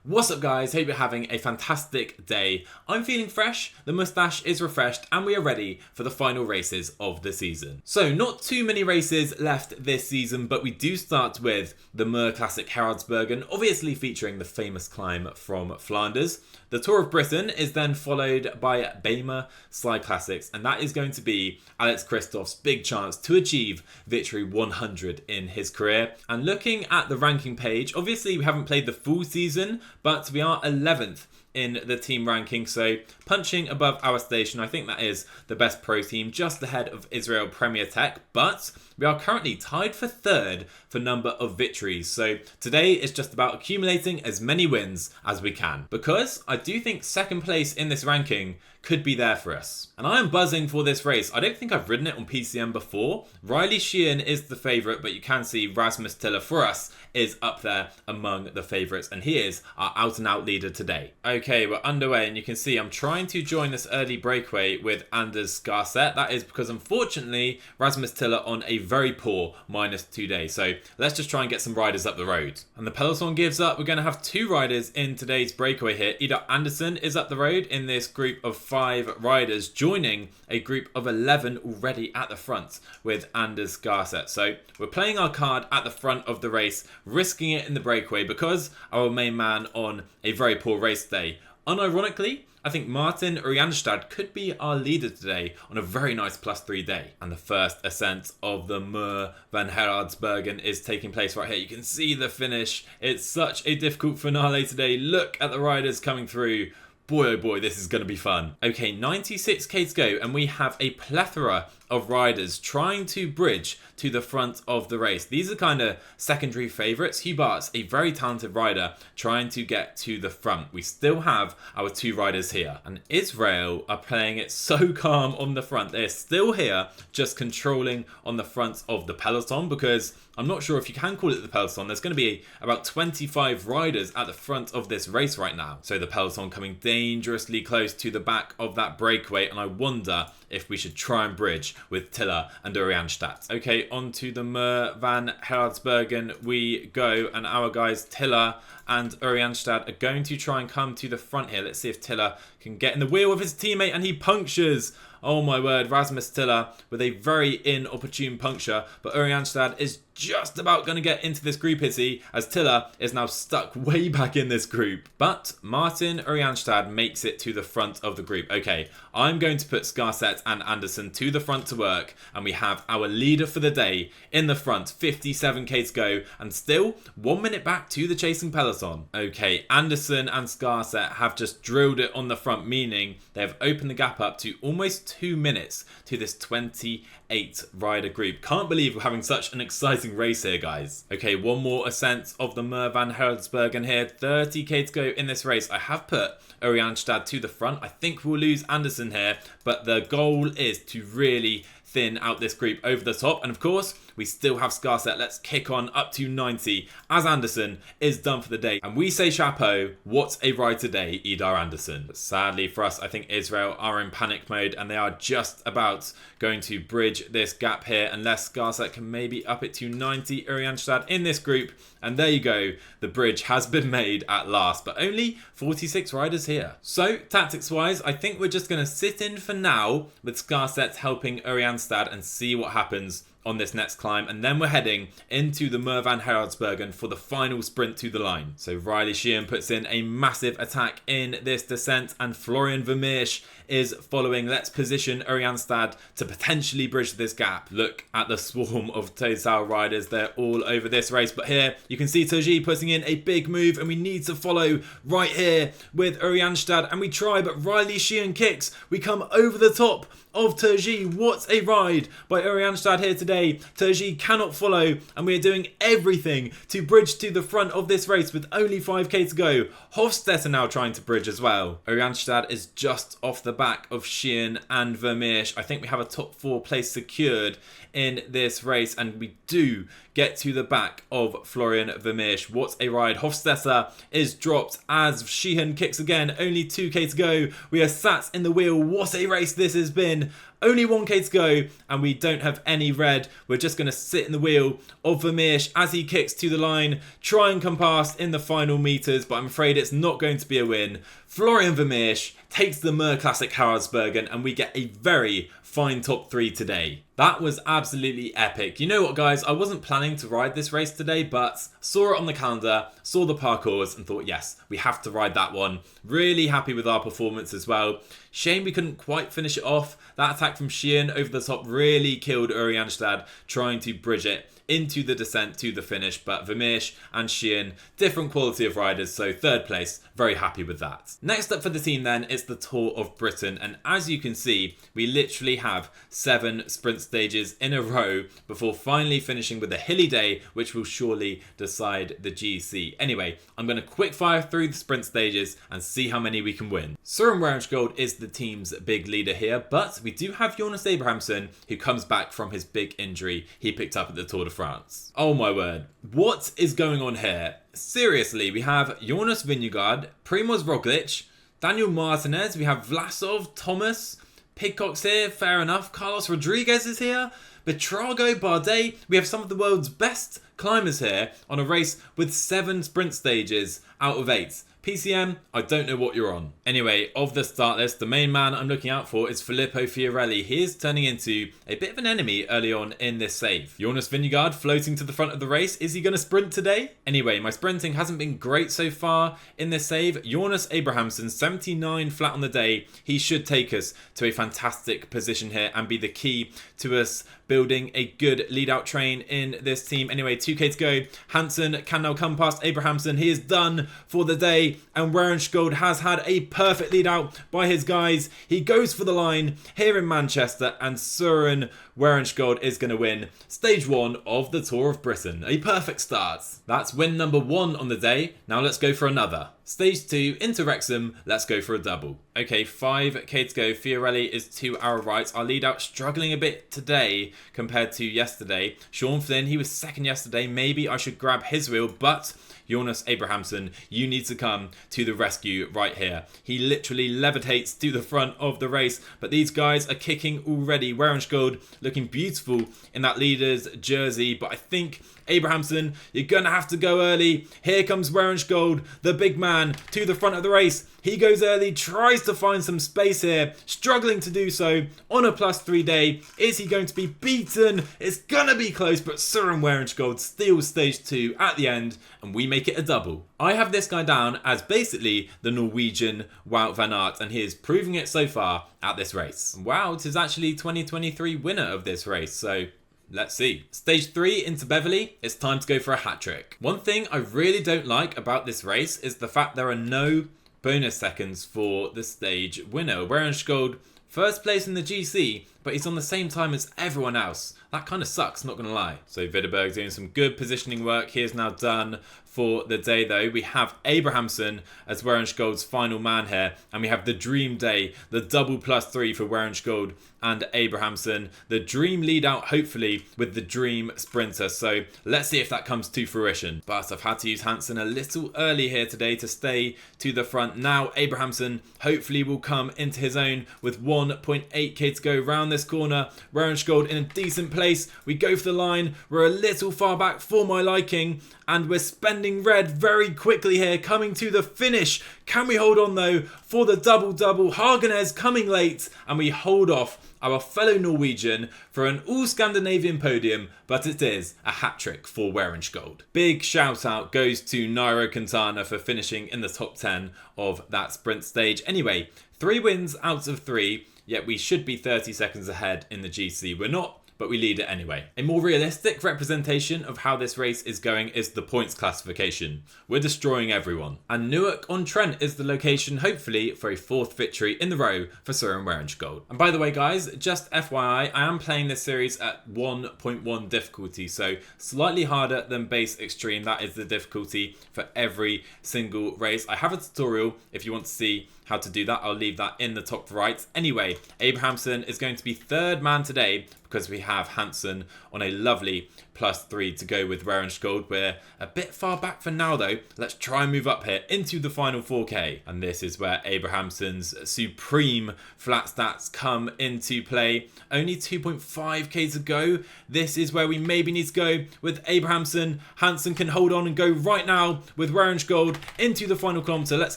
What's up guys, hope you're having a fantastic day. I'm feeling fresh, the moustache is refreshed and we are ready for the final races of the season. So not too many races left this season, but we do start with the Muur Classic Haraldsbergen, obviously featuring the famous climb from Flanders. The Tour of Britain is then followed by Bemer Cyclassics, and that is going to be Alex Kristoff's big chance to achieve victory 100 in his career. And looking at the ranking page, obviously we haven't played the full season, but we are 11th in the team ranking, so punching above our station. I think that is the best pro team, just ahead of Israel Premier Tech, but we are currently tied for third for number of victories. So today is just about accumulating as many wins as we can, because I do think second place in this ranking could be there for us. And I am buzzing for this race. I don't think I've ridden it on PCM before. Riley Sheehan is the favourite, but you can see Rasmus Tiller for us is up there among the favourites, and he is our out and out leader today. Okay, we're underway, and you can see I'm trying to join this early breakaway with Anders Skarset. That is because unfortunately Rasmus Tiller on a very poor -2 day. So let's just try and get some riders up the road. And the peloton gives up. We're going to have two riders in today's breakaway here. Idar Andersen is up the road in this group of 5 riders, joining a group of 11 already at the front with Anders Skarset. So we're playing our card at the front of the race, risking it in the breakaway because our main man on a very poor race day. Unironically, I think Martin Urianstad could be our leader today on a very nice +3 day. And the first ascent of the Muur van Haraldsbergen is taking place right here. You can see the finish. It's such a difficult finale today. Look at the riders coming through. Boy, oh boy, this is going to be fun. Okay, 96k to go, and we have a plethora of riders trying to bridge to the front of the race. These are kind of secondary favourites. Hubart's a very talented rider trying to get to the front. We still have our 2 riders here. And Israel are playing it so calm on the front. They're still here, just controlling on the front of the peloton, because I'm not sure if you can call it the peloton. There's going to be about 25 riders at the front of this race right now. So the peloton coming dangerously close to the back of that breakaway, and I wonder if we should try and bridge with Tiller and Urianstad. Okay, on to the Muur van Haraldsbergen we go, and our guys Tiller and Urianstad are going to try and come to the front here. Let's see if Tiller can get in the wheel of his teammate, and he punctures. Oh my word, Rasmus Tiller with a very inopportune puncture, but Urianstad is just about going to get into this group, is he? As Tiller is now stuck way back in this group. But Martin Urianstad makes it to the front of the group. Okay, I'm going to put Skarset and Andersen to the front to work, and we have our leader for the day in the front, 57k to go, and still 1 minute back to the chasing peloton. Okay, Andersen and Skarset have just drilled it on the front, meaning they have opened the gap up to almost 2 minutes to this 28 rider group. Can't believe we're having such an exciting race here, guys. Okay, one more ascent of the Muur van Haraldsbergen here, 30k to go in this race. I have put Urianstad to the front. I think we'll lose Andersen here, but the goal is to really thin out this group over the top, and of course we still have Skarset. Let's kick on up to 90 as Andersen is done for the day, and we say chapeau. What a ride today, Idar Andersen. But sadly for us, I think Israel are in panic mode, and they are just about going to bridge this gap here unless Skarset can maybe up it to 90. Urianstad in this group, and there you go, the bridge has been made at last, but only 46 riders here. So tactics wise, I think we're just going to sit in for now with Skarset helping Urianstad and see what happens on this next climb, and then we're heading into the Muur van Haraldsbergen for the final sprint to the line. So Riley Sheehan puts in a massive attack in this descent, and Florian Vermeersch is following. Let's position Urianstad to potentially bridge this gap. Look at the swarm of Total riders. They're all over this race, but here you can see Tadej putting in a big move, and we need to follow right here with Urianstad, and we try, but Riley Sheehan kicks. We come over the top of Tadej. What a ride by Urianstad here today. Tadej cannot follow, and we are doing everything to bridge to the front of this race with only 5k to go. Hofstetter now trying to bridge as well. Urianstad is just off the back of Sheehan and Vermeersch. I think we have a top 4 place secured in this race, and we do get to the back of Florian Vermeersch. What a ride. Hofstetter is dropped as Sheehan kicks again. Only 2k to go. We are sat in the wheel. What a race this has been. Only 1k to go and we don't have any red. We're just going to sit in the wheel of Vermeersch as he kicks to the line. Try and come past in the final meters, but I'm afraid it's not going to be a win. Florian Vermeersch takes the Muur Classic Haraldsbergen and we get a very fine top 3 today. That was absolutely epic. You know what, guys? I wasn't planning to ride this race today, but saw it on the calendar, saw the parcours and thought, yes, we have to ride that one. Really happy with our performance as well. Shame we couldn't quite finish it off. That attack from Sheehan over the top really killed Uri Anstad trying to bridge it into the descent to the finish, but Vermeersch and Sheehan, different quality of riders, so third place, very happy with that. Next up for the team then is the Tour of Britain, and as you can see, we literally have 7 sprint stages in a row before finally finishing with a hilly day, which will surely decide the GC. Anyway, I'm going to quick fire through the sprint stages and see how many we can win. Søren Werenskjold is the team's big leader here, but we do have Jonas Abrahamsson, who comes back from his big injury he picked up at the Tour de France. Oh my word, what is going on here? Seriously, we have Jonas Vingegaard, Primoz Roglic, Daniel Martinez, we have Vlasov, Thomas, Pidcock's here, fair enough, Carlos Rodriguez is here, Betrago, Bardet, we have some of the world's best climbers here on a race with 7 sprint stages out of 8. PCM, I don't know what you're on. Anyway, of the start list, the main man I'm looking out for is Filippo Fiorelli. He is turning into a bit of an enemy early on in this save. Jonas Vingegaard floating to the front of the race. Is he going to sprint today? Anyway, my sprinting hasn't been great so far in this save. Jonas Abrahamsson, 79 flat on the day. He should take us to a fantastic position here and be the key to us building a good lead-out train in this team. Anyway, 2k to go. Hansen can now come past Abrahamsson. He is done for the day, and Werenskjold has had a perfect lead-out by his guys. He goes for the line here in Manchester, and Søren Werenskjold is going to win stage 1 of the Tour of Britain. A perfect start. That's win number 1 on the day. Now let's go for another. Stage 2 into Wrexham, let's go for a double. Okay, 5k to go. Fiorelli is to our right. Our lead out struggling a bit today compared to yesterday. Sean Flynn, he was second yesterday. Maybe I should grab his wheel, but Jonas Abrahamsson, you need to come to the rescue right here. He literally levitates to the front of the race, but these guys are kicking already. Werenskjold looking beautiful in that leader's jersey, but I think Abrahamsson, you're going to have to go early. Here comes Werenskjold, the big man, to the front of the race. He goes early, tries to find some space here, struggling to do so on a +3 day. Is he going to be beaten? It's going to be close, but Søren Werenskjold steals stage 2 at the end, and we make it a double. I have this guy down as basically the Norwegian Wout van Aert, and he is proving it so far at this race. Wout is actually 2023 winner of this race, so let's see. Stage 3 into Beverley, it's time to go for a hat-trick. One thing I really don't like about this race is the fact there are no bonus seconds for the stage winner. Werenskjold, first place in the GC, but he's on the same time as everyone else. That kind of sucks, not going to lie. So Widerberg doing some good positioning work. He is now done for the day though. We have Abrahamsson as Werenskjold's final man here, and we have the dream day, the double +3 for Werenskjold and Abrahamsson, the dream lead out hopefully with the dream sprinter. So let's see if that comes to fruition. But I've had to use Hansen a little early here today to stay to the front. Now Abrahamsson hopefully will come into his own with 1.8k to go round this corner. Werenskjold in a decent place. We go for the line. We're a little far back for my liking, and we're spending red very quickly here, coming to the finish. Can we hold on though for the double-double? Hagenez coming late, and we hold off our fellow Norwegian for an all-Scandinavian podium, but it is a hat-trick for Werenskjold. Big shout-out goes to Nairo Quintana for finishing in the top 10 of that sprint stage. Anyway, 3 wins out of 3, yet we should be 30 seconds ahead in the GC. We're not, but we lead it anyway. A more realistic representation of how this race is going is the points classification. We're destroying everyone. And Newark-on-Trent is the location, hopefully, for a 4th victory in the row for Søren Werenskjold. And by the way, guys, just FYI, I am playing this series at 1.1 difficulty, so slightly harder than base extreme. That is the difficulty for every single race. I have a tutorial if you want to see how to do that. I'll leave that in the top right. Anyway, Abrahamsson is going to be 3rd man today because we have Hansen on a lovely +3 to go with Gold. We're a bit far back for now though. Let's try and move up here into the final 4K. And this is where Abrahamsen's supreme flat stats come into play. Only 2.5k to go. This is where we maybe need to go with Abrahamsen. Hansen can hold on and go right now with Gold into the final kilometre. Let's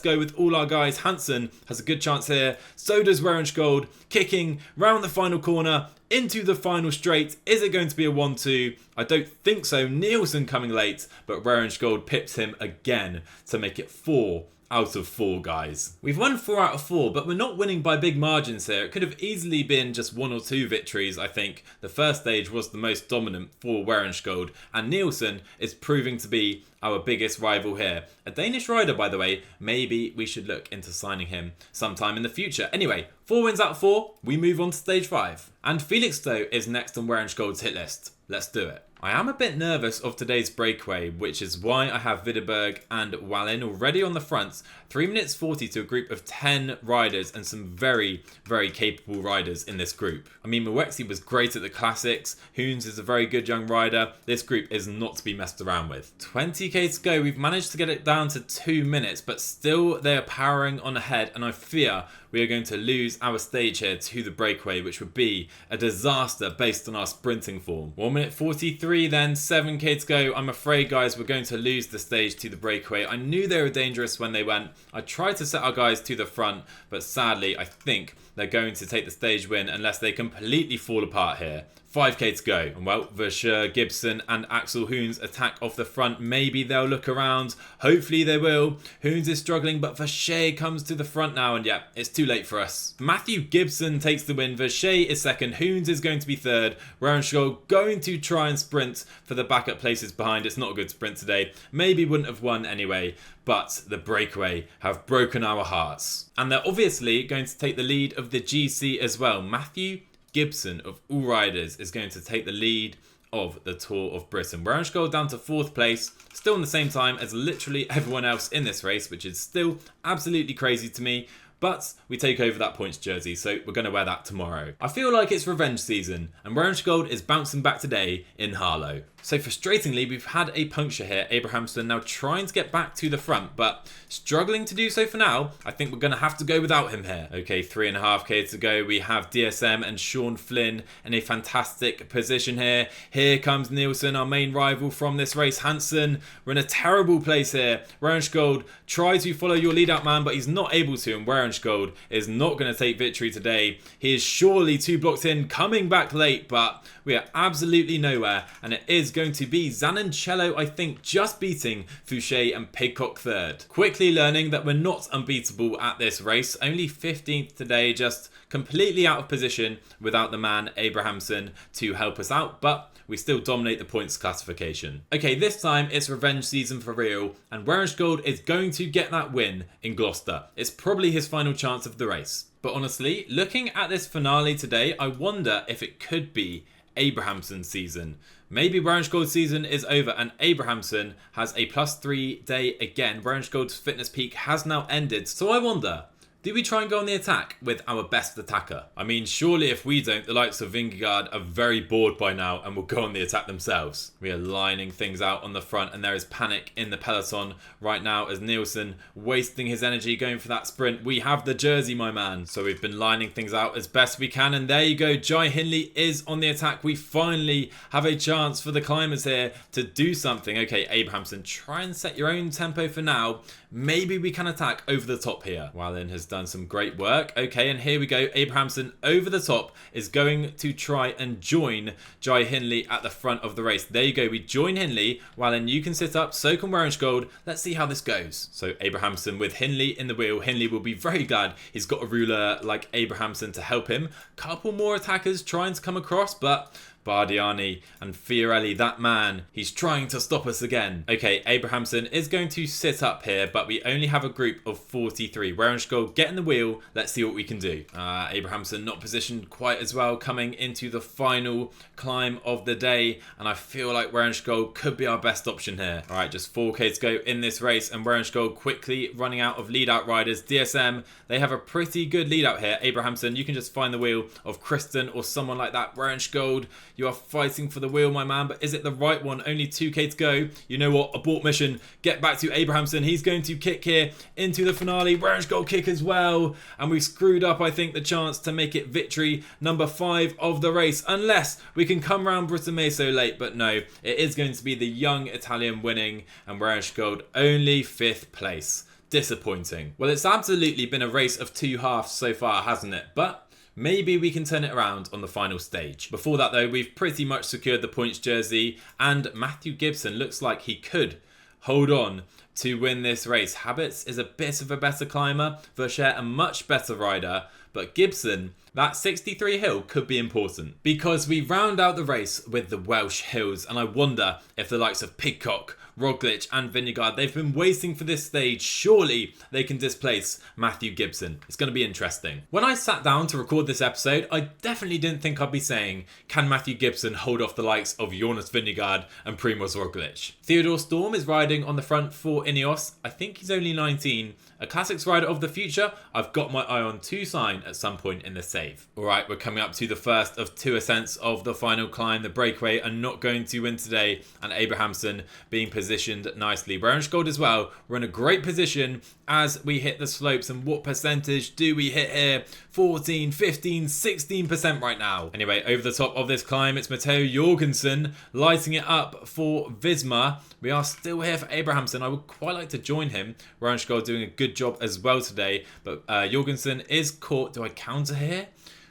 go with all our guys. Hansen has a good chance here. So does Gold. Kicking round the final corner into the final straight. Is it going to be a 1-2? I don't think so. Nielsen coming late, but Gold pips him again to make it 4 out of 4, guys. We've won 4 out of 4, but we're not winning by big margins here. It could have easily been just 1 or 2 victories, I think. The first stage was the most dominant for Gold, and Nielsen is proving to be our biggest rival here. A Danish rider, by the way. Maybe we should look into signing him sometime in the future. Anyway, 4 wins out of 4. We move on to stage 5. And Felixstowe is next on Gold's hit list. Let's do it. I am a bit nervous of today's breakaway, which is why I have Widerberg and Wallin already on the front. 3 minutes 40 to a group of 10 riders and some very, very capable riders in this group. I mean, Mwexi was great at the classics. Hoons is a very good young rider. This group is not to be messed around with. 20k to go. We've managed to get it down to 2 minutes, but still they are powering on ahead, and I fear we are going to lose our stage here to the breakaway, which would be a disaster based on our sprinting form. 1 minute 43 then, 7k to go. I'm afraid, guys, we're going to lose the stage to the breakaway. I knew they were dangerous when they went. I tried to set our guys to the front, but sadly, I think they're going to take the stage win unless they completely fall apart here. 5k to go. And well, Verscher, Gibson and Axel Hoons attack off the front. Maybe they'll look around. Hopefully they will. Hoons is struggling, but Verscher comes to the front now. And yeah, it's too late for us. Matthew Gibson takes the win. Verscher is second. Hoons is going to be third. Rauenschol going to try and sprint for the backup places behind. It's not a good sprint today. Maybe wouldn't have won anyway. But the breakaway have broken our hearts. And they're obviously going to take the lead of the GC as well. Matthew Gibson of all riders is going to take the lead of the Tour of Britain. Rauenschol down to 4th place, still in the same time as literally everyone else in this race, which is still absolutely crazy to me. But we take over that points jersey, so we're going to wear that tomorrow. I feel like it's revenge season, and Rauenschol is bouncing back today in Harlow. So frustratingly, we've had a puncture here. Abrahamsen now trying to get back to the front, but struggling to do so for now. I think we're going to have to go without him here. Okay, 3.5k to go. We have DSM and Sean Flynn in a fantastic position here. Here comes Nielsen, our main rival from this race. Hansen, we're in a terrible place here. Rauenschol, try to follow your lead out man, but he's not able to, and Rauenschol is not going to take victory today. He is surely 2 blocks in, coming back late, but we are absolutely nowhere, and it is going to be Zanancello, I think, just beating Fouché and Pidcock third. Quickly learning that we're not unbeatable at this race. Only 15th today, just completely out of position without the man Abrahamsen to help us out, but we still dominate the points classification. Okay, this time it's revenge season for real, and Rauenschol is going to get that win in Gloucester. It's probably his final chance of the race. But honestly, looking at this finale today, I wonder if it could be Abrahamsen's season. Maybe Rauenschol's season is over and Abrahamsen has a +3 day again. Rauenschol's fitness peak has now ended, so I wonder, do we try and go on the attack with our best attacker? I mean, surely if we don't, the likes of Vingegaard are very bored by now and will go on the attack themselves. We are lining things out on the front, and there is panic in the peloton right now as Nielsen wasting his energy going for that sprint. We have the jersey, my man. So we've been lining things out as best we can, and there you go. Jai Hindley is on the attack. We finally have a chance for the climbers here to do something. Okay, Abrahamsen, try and set your own tempo for now. Maybe we can attack over the top here. Wallin has done some great work. Okay, and here we go. Abrahamsen over the top is going to try and join Jai Hindley at the front of the race. There you go. We join Hindley. Wallin, you can sit up. So can Rauenschol. Let's see how this goes. So Abrahamsen with Hindley in the wheel. Hindley will be very glad he's got a ruler like Abrahamsen to help him. Couple more attackers trying to come across, but Bardiani and Fiorelli, that man, he's trying to stop us again. Okay, Abrahamsen is going to sit up here, but we only have a group of 43. Rauenschol, get in the wheel. Let's see what we can do. Abrahamsen not positioned quite as well coming into the final climb of the day, and I feel like Rauenschol could be our best option here. All right, just 4k to go in this race, and Rauenschol quickly running out of lead-out riders. DSM, they have a pretty good lead-out here. Abrahamsen, you can just find the wheel of Kristen or someone like that. Rauenschol, You are fighting for the wheel, my man, but is it the right one? Only 2k to go. You know what? Abort mission. Get back to Abrahamson. He's going to kick here into the finale. Werensch goal kick as well. And we've screwed up, I think, the chance to make it victory number 5 of the race. Unless we can come round Brittany so late. But no, it is going to be the young Italian winning. And Werensch gold only 5th place. Disappointing. Well, it's absolutely been a race of 2 halves so far, hasn't it? But maybe we can turn it around on the final stage. Before that though, we've pretty much secured the points jersey, and Matthew Gibson looks like he could hold on to win this race. Habits is a bit of a better climber, Vershare a much better rider, but Gibson, that 63 hill could be important, because we round out the race with the Welsh hills, and I wonder if the likes of Pidcock, Roglic and Vingegaard, they've been waiting for this stage. Surely they can displace Matthew Gibson. It's going to be interesting. When I sat down to record this episode, I definitely didn't think I'd be saying, can Matthew Gibson hold off the likes of Jonas Vingegaard and Primož Roglic? Theodore Storm is riding on the front for Ineos. I think he's only 19. A classics rider of the future. I've got my eye on Toussaint at some point in the save. Alright, we're coming up to the first of 2 ascents of the final climb. The breakaway are not going to win today, and Abrahamson being positioned nicely. Werensch gold as well. We're in a great position as we hit the slopes, and what percentage do we hit here? 14, 15, 16% right now. Anyway, over the top of this climb, it's Matteo Jorgensen lighting it up for Visma. We are still here for Abrahamson. I would quite like to join him. Werensch gold doing a good job as well today, but Jorgensen is caught. Do I counter here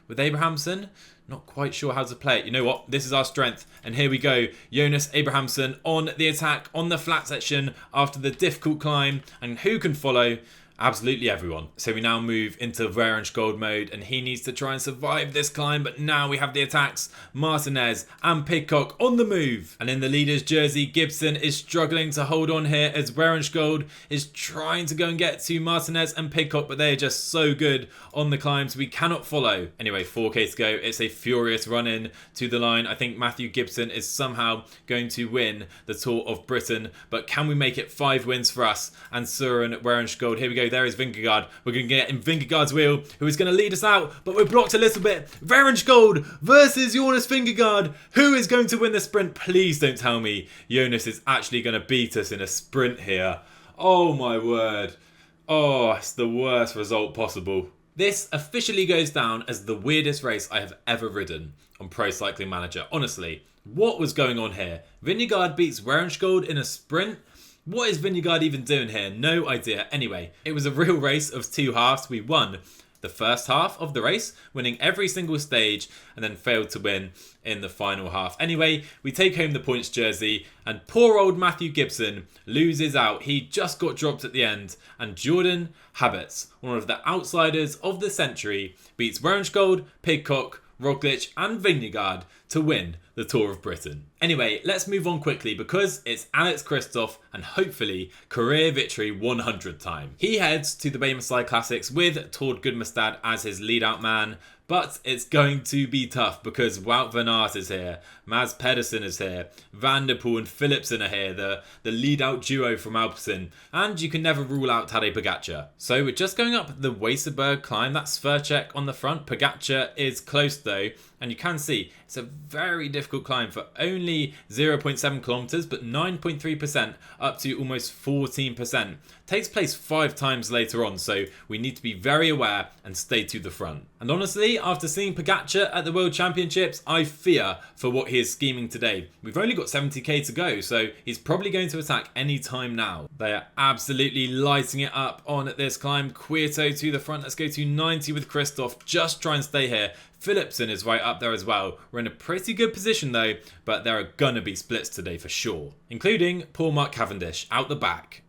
with Abrahamson? Not quite sure how to play it. You know what? This is our strength. And here we go. Jonas Abrahamson on the attack on the flat section after the difficult climb. And who can follow? Absolutely everyone. So we now move into Werensch gold mode, and he needs to try and survive this climb, but now we have the attacks. Martinez and Pidcock on the move. And in the leader's jersey, Gibson is struggling to hold on here as Werensch gold is trying to go and get to Martinez and Pidcock, but they are just so good on the climbs we cannot follow. Anyway, 4k to go. It's a furious run in to the line. I think Matthew Gibson is somehow going to win the Tour of Britain, but can we make it 5 wins for us and Søren Werensch gold? Here we go. There is Vingegaard. We're going to get in Vingegaard's wheel, who is going to lead us out, but we're blocked a little bit. Werensch gold versus Jonas Vingegaard. Who is going to win the sprint? Please don't tell me Jonas is actually going to beat us in a sprint here. Oh my word. Oh, it's the worst result possible. This officially goes down as the weirdest race I have ever ridden on Pro Cycling Manager. Honestly, what was going on here? Vingegaard beats Werensch gold in a sprint? What is Vingegaard even doing here? No idea. Anyway, it was a real race of 2 halves. We won the first half of the race, winning every single stage, and then failed to win in the final half. Anyway, we take home the points jersey, and poor old Matthew Gibson loses out. He just got dropped at the end, and Jordan Habets, one of the outsiders of the century, beats Werensch gold, Pidcock, Roglic and Vingegaard to win the Tour of Britain. Anyway, let's move on quickly because it's Alex Kristoff and hopefully career victory 100 time. He heads to the Bemer cyclassics with Tord Gudmestad as his lead out man, but it's going to be tough because Wout van Aert is here, Mads Pedersen is here, Van der Poel and Philipsen are here, the lead out duo from Alpecin, and you can never rule out Tadej Pogacar. So we're just going up the Weserberg climb. That's Sverchek on the front. Pogacar is close though, and you can see it's a very difficult climb for only 0.7 kilometers, but 9.3% up to almost 14%. Takes place 5 times later on, so we need to be very aware and stay to the front. And honestly, after seeing Pogacar at the World Championships, I fear for what he is scheming today. We've only got 70k to go, so he's probably going to attack any time now. They are absolutely lighting it up on this climb. Quieto to the front. Let's go to 90 with Kristoff. Just try and stay here. Philipsen is right up there as well. We're in a pretty good position though, but there are gonna be splits today for sure, including poor Mark Cavendish out the back.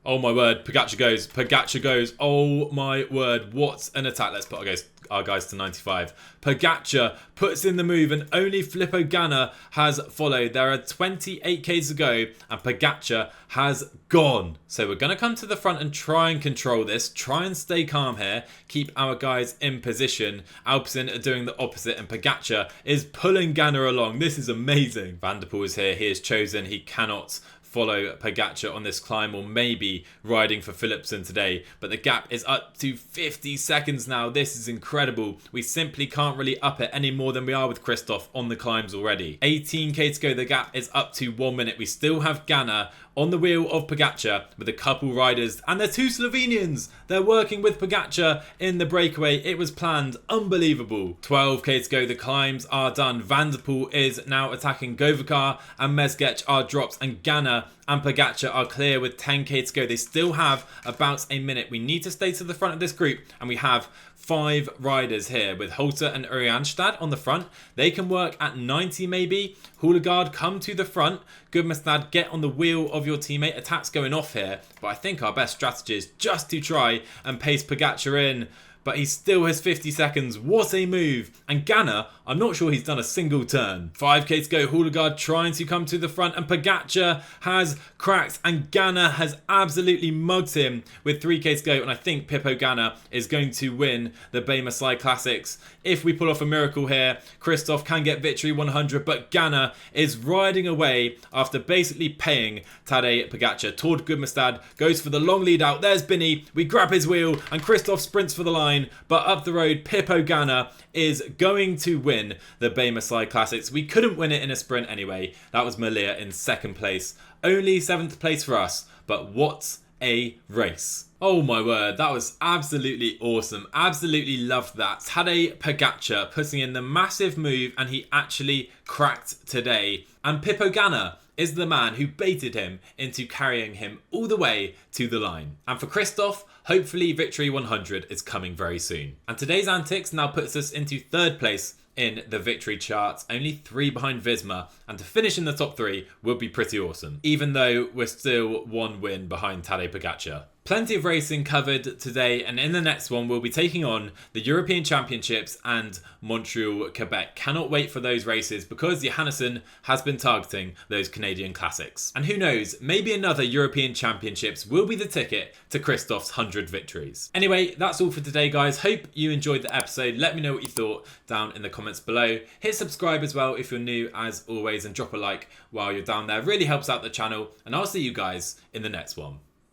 Oh my word, Pogacar goes. Oh my word, what an attack. Let's put our guys to 95. Pogacar puts in the move and only Filippo Ganna has followed. There are 28k to go and Pogacar has gone. So we're going to come to the front and try and control this. Try and stay calm here. Keep our guys in position. Alpecin are doing the opposite and Pogacar is pulling Ganna along. This is amazing. Van der Poel is here. He is chosen. He cannot follow Pogacar on this climb, or maybe riding for Philipsen today. But the gap is up to 50 seconds now. This is incredible. We simply can't really up it any more than we are with Kristoff on the climbs already. 18k to go. The gap is up to 1 minute. We still have Ganna on the wheel of Pogacar with a couple riders, and they're 2 Slovenians. They're working with Pogacar in the breakaway. It was planned. Unbelievable. 12k to go. The climbs are done. Van der Poel is now attacking Pogacar, and Mezgec are dropped, and Ganna and Pogacar are clear with 10k to go. They still have about a minute. We need to stay to the front of this group, and we have 5 riders here with Holter and Urianstad on the front. They can work at 90 maybe. Houligaard, come to the front. Gudmestad, get on the wheel of your teammate. Attack's going off here, but I think our best strategy is just to try and pace Pogacar in. But he still has 50 seconds. What a move. And Ganna, I'm not sure he's done a single turn. 5k to go. Houligaard trying to come to the front, and Pogacar has cracked, and Ganna has absolutely mugged him with 3k to go. And I think Pippo Ganna is going to win the Bemer cyclassics. If we pull off a miracle here, Kristoff can get victory 100, but Ganna is riding away after basically paying Tadej Pogacar. Tord Gudmestad goes for the long lead out. There's Binny. We grab his wheel, and Kristoff sprints for the line. But up the road, Pippo Ganna is going to win the Bemer cyclassics. We couldn't win it in a sprint anyway. That was Malia in 2nd place. Only 7th place for us. But what a race. Oh my word, that was absolutely awesome. Absolutely loved that. Tadej Pogacar putting in the massive move, and he actually cracked today. And Pippo Ganna is the man who baited him into carrying him all the way to the line. And for Kristoff, hopefully victory 100 is coming very soon. And today's antics now puts us into 3rd place in the victory charts, only 3 behind Visma, and to finish in the top 3 would be pretty awesome, even though we're still 1 win behind Tadej Pogacar. Plenty of racing covered today, and in the next one we'll be taking on the European Championships and Montreal, Quebec. Cannot wait for those races because Johannesson has been targeting those Canadian Classics. And who knows, maybe another European Championships will be the ticket to Kristoff's 100 victories. Anyway, that's all for today, guys. Hope you enjoyed the episode. Let me know what you thought down in the comments below. Hit subscribe as well if you're new, as always, and drop a like while you're down there. Really helps out the channel, and I'll see you guys in the next one.